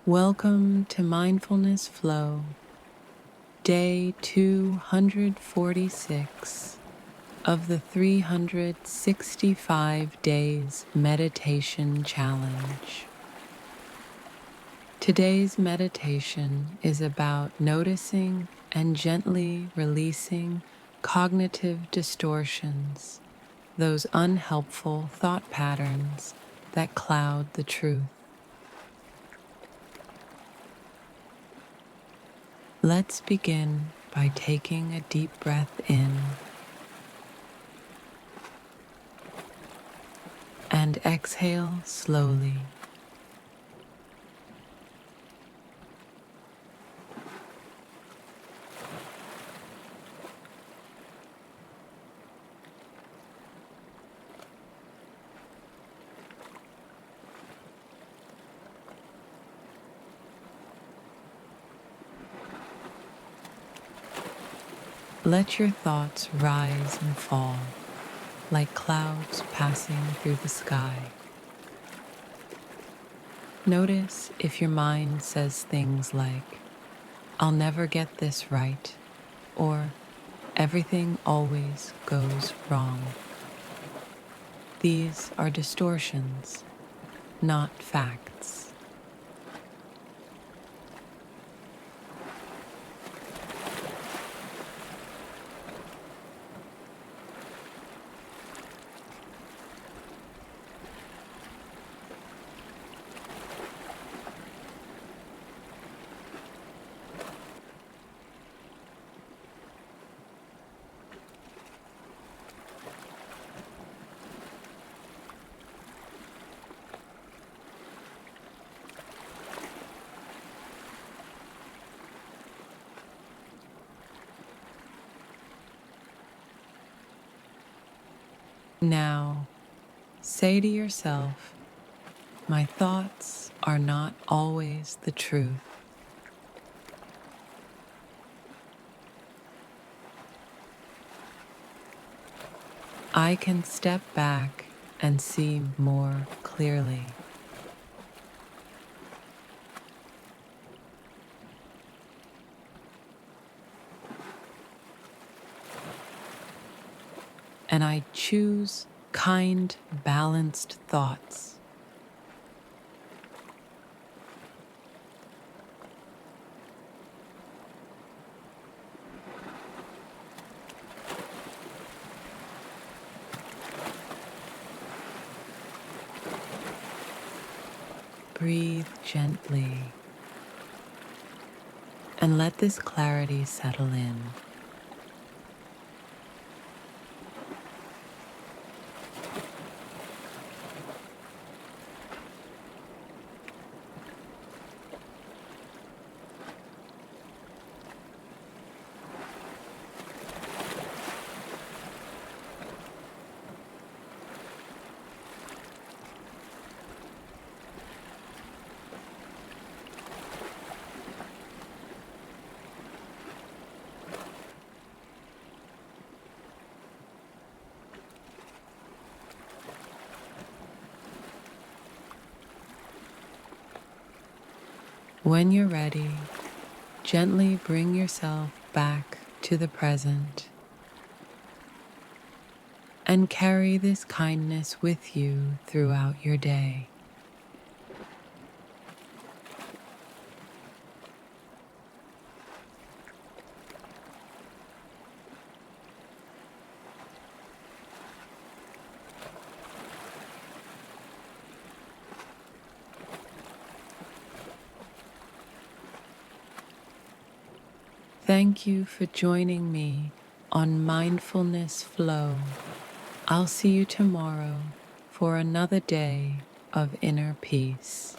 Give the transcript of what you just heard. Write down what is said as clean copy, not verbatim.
Welcome to Mindfulness Flow, day 246 of the 365 Days Meditation Challenge. Today's meditation is about noticing and gently releasing cognitive distortions, those unhelpful thought patterns that cloud the truth. Let's begin by taking a deep breath in and exhale slowly. Let your thoughts rise and fall like clouds passing through the sky. Notice if your mind says things like, "I'll never get this right," or "Everything always goes wrong." These are distortions, not facts. Now, say to yourself, "My thoughts are not always the truth." I can step back and see more clearly. And I choose kind, balanced thoughts. Breathe gently and let this clarity settle in. When you're ready, gently bring yourself back to the present and carry this kindness with you throughout your day. Thank you for joining me on Mindfulness Flow. I'll see you tomorrow for another day of inner peace.